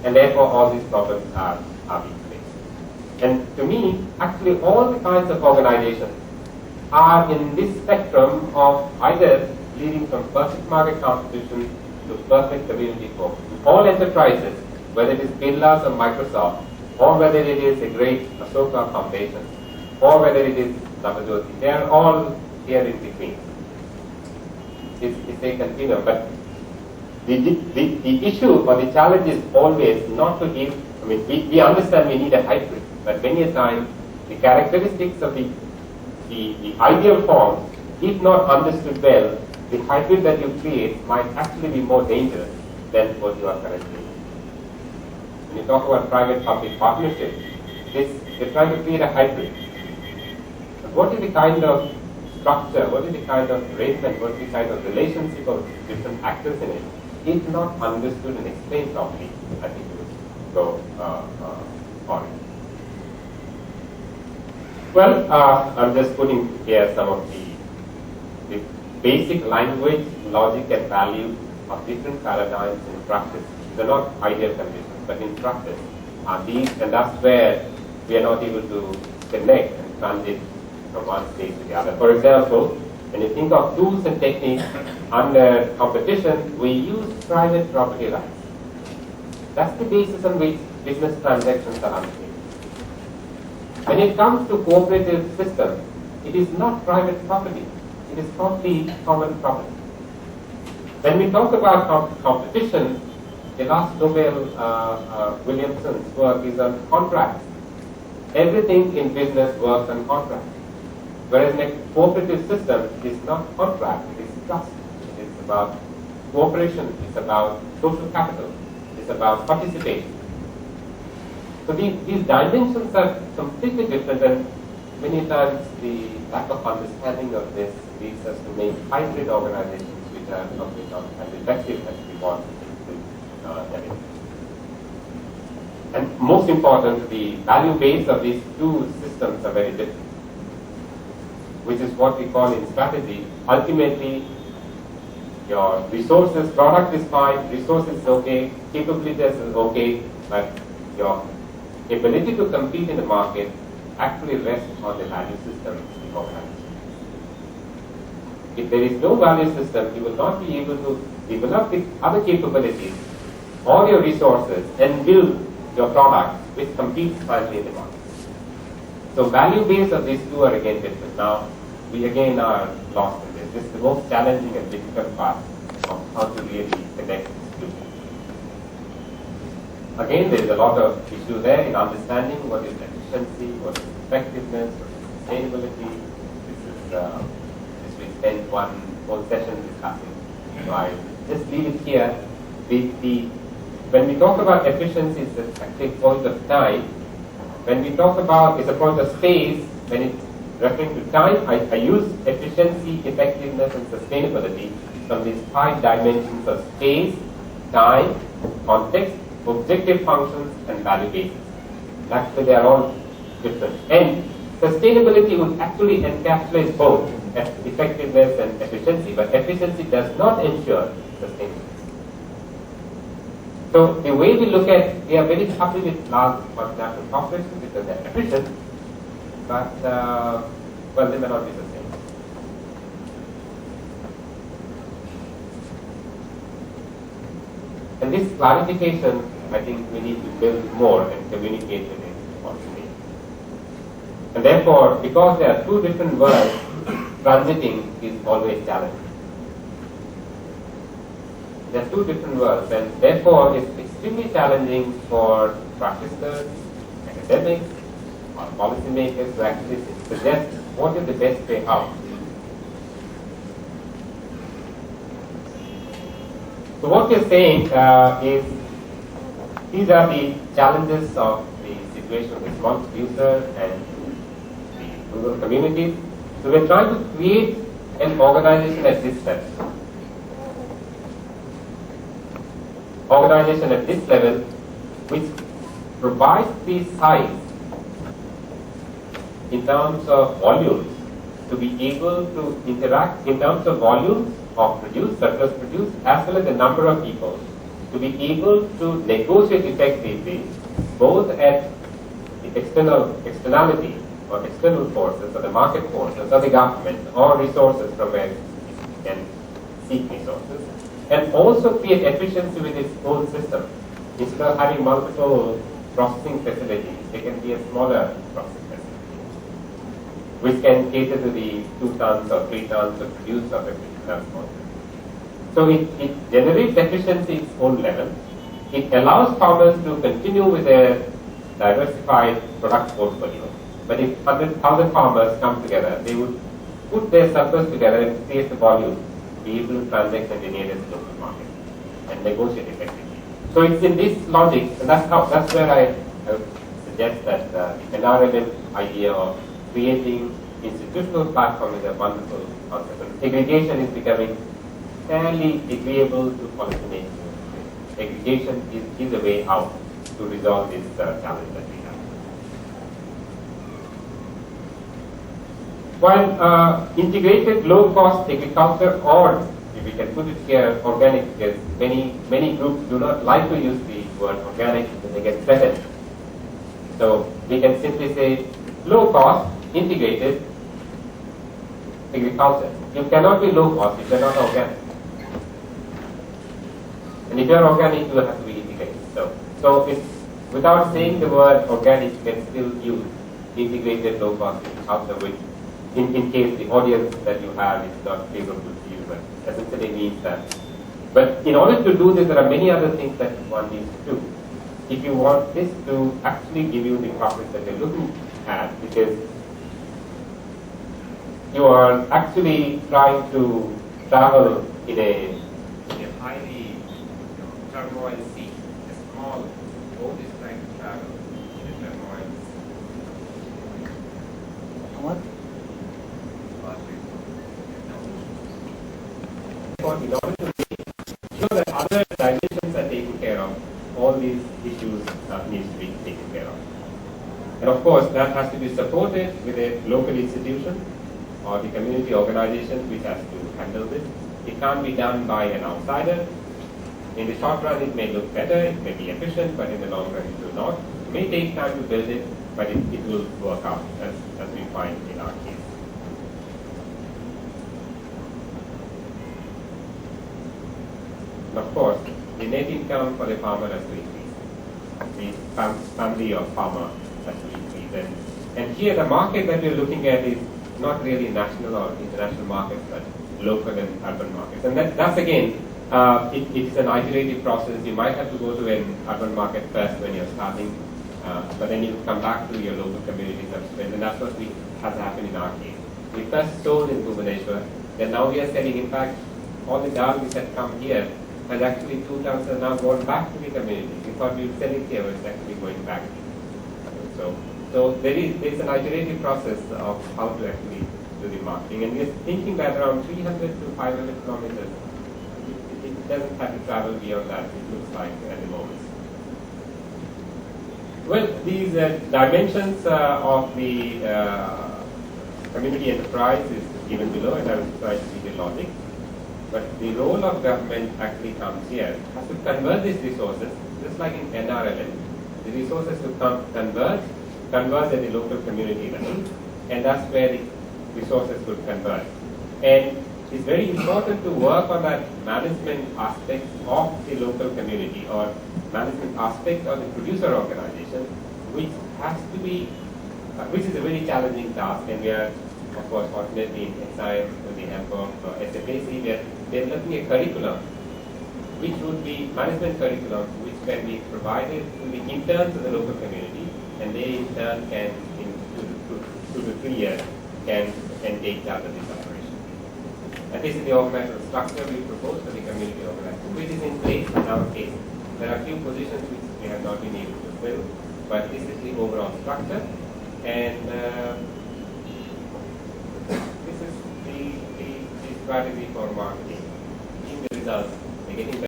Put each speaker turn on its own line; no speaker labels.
and therefore all these problems are being faced. And to me, actually all the kinds of organizations are in this spectrum of either leading from perfect market competition to perfect community focus. All enterprises, whether it is Birla's or Microsoft, or whether it is a great Ashoka Foundation, or whether it is Navajyoti, they are all here in between. It's a continuum, but the issue or the challenge is always not to give, I mean, we understand we need a hybrid, but many a time the characteristics of the ideal form, if not understood well, the hybrid that you create might actually be more dangerous than what you are currently doing. When you talk about private-public partnership, they're trying to create a hybrid. But what is the kind of structure, what is the kind of arrangement, what is the kind of relationship of different actors in it, if not understood and explained properly, I think it would go on. Well, I'm just putting here some of the basic language, logic and value of different paradigms in practice. They're not ideal conditions, but in practice are these, and that's where we are not able to connect and transit from one stage to the other. For example, when you think of tools and techniques under competition, we use private property rights. That's the basis on which business transactions are undertaken. When it comes to cooperative system, it is not private property. It is totally common property. When we talk about competition, the last Nobel Williamson's work is on contracts. Everything in business works on contracts. Whereas in a cooperative system, it is not contract, it is trust. It is about cooperation, it's about social capital, it's about participation. So these dimensions are completely different, and many times the lack of understanding of this leads us to make hybrid organizations which are not as effective as we want to get it. And most important, the value base of these two systems are very different, which is what we call in strategy. Ultimately, your resources, product is fine, resources is okay, capabilities is okay, but your ability to compete in the market actually rests on the value system of the organization. If there is no value system, you will not be able to develop the other capabilities or your resources and build your product which competes finally in the market. So value base of these two are again different. Now, we again are lost in this. This is the most challenging and difficult part of how to really connect these two. Again, there is a lot of issue there in understanding what is efficiency, what is effectiveness, what is sustainability. This we spend one whole session discussing. So I just leave it here. When we talk about efficiency, it's actually a point of time. When we talk about, it's a point of space. When it's referring to time, I use efficiency, effectiveness, and sustainability from these 5 dimensions of space, time, context, objective functions, and value bases. Actually, they are all different. And sustainability would actually encapsulate both effectiveness and efficiency, but efficiency does not ensure sustainability. So the way we look at, we are very happy with large multinational corporations because they are efficient, but well, they may not be sustainable. And this clarification, I think we need to build more and communicate with it constantly. And therefore, because there are two different worlds, transiting is always challenging. There are two different worlds, and therefore it's extremely challenging for practitioners, academics, or policymakers to actually suggest what is the best way out. So what we're saying is these are the challenges of the situation of the small producer and the rural communities. So we're trying to create an organization at this level. Organization at this level which provides the size in terms of volumes to be able to interact in terms of volumes of surplus produced, as well as the number of people to be able to negotiate effectively both at the externality or external forces or the market forces or the government or resources from where it can seek resources, and also create efficiency with its own system. Instead of having multiple processing facilities, there can be a smaller processing facility which can cater to the 2 tons or 3 tons of produce of a particular quantity. So it generates efficiency at its own level. It allows farmers to continue with their diversified product portfolio. But if 100,000 farmers come together, they would put their surplus together and create the volume, be able to transact in the nearest local market and negotiate effectively. So it's in this logic, and that's where I would suggest that the NRLM idea of creating institutional platform is a wonderful concept. And segregation is becoming fairly agreeable to policymakers. Aggregation is a way out to resolve this challenge that we have. While integrated low-cost agriculture, or if we can put it here, organic, because many groups do not like to use the word organic because they get threatened. So we can simply say low-cost integrated agriculture. You cannot be low-cost if you are not organic. And if you are organic, you will have to be integrated. So it's, without saying the word organic, you can still use integrated low-cost agriculture, which in case the audience that you have is not favorable to you, but essentially means that. But in order to do this, there are many other things that one needs to do. If you want this to actually give you the profits that you're looking at, because you are actually trying to travel in a highly turmoil sea, a small boat is trying to travel in a turmoil sea.
Amar?
In order to make sure that other dimensions are taken care of, all these issues need to be taken care of. And of course, that has to be supported with a local institution or the community organization which has to handle this. It can't be done by an outsider. In the short run, it may look better, it may be efficient, but in the long run, it will not. It may take time to build it, but it will work out, as we find in our case. And of course, the net income for the farmer has to increase. The family of farmer has to increase. And here, the market that we're looking at is not really national or international markets, but local and urban markets. And that's again, it's an iterative process. You might have to go to an urban market first when you're starting, but then you come back to your local community subsequently, and that's what has happened in our case. We first sold in Bhubaneswar, then now we are selling. In fact, all the dal which had come here has actually 2 tons are now gone back to the community. We thought we would sell it here, but it's actually going back. So there is an iterative process of how to actually do the marketing, and we're thinking that around 300 to 500 kilometers. It doesn't have to travel beyond that, it looks like at the moment. Well, these dimensions of the community enterprise is given below, and I will try to see the logic. But the role of government actually comes here. It has to convert these resources, just like in NRLM. The resources will converge at the local community level, and that's where the resources will converge. And it's very important to work on that management aspect of the local community, or management aspect of the producer organization, which has to be, which is a very challenging task. And we are, of course, fortunately in XIMB with the help of SFAC, we are looking at curriculum, which would be management curriculum, which can be provided to the interns of the local community, and they in turn can, in 2 to 3 years, can take charge of this operation. And this is the organizational structure we propose for the community organization, which is in place in our case. There are a few positions which we have not been able to fill, but this is the overall structure. And this is the strategy for marketing. Seeing the results, we're getting better.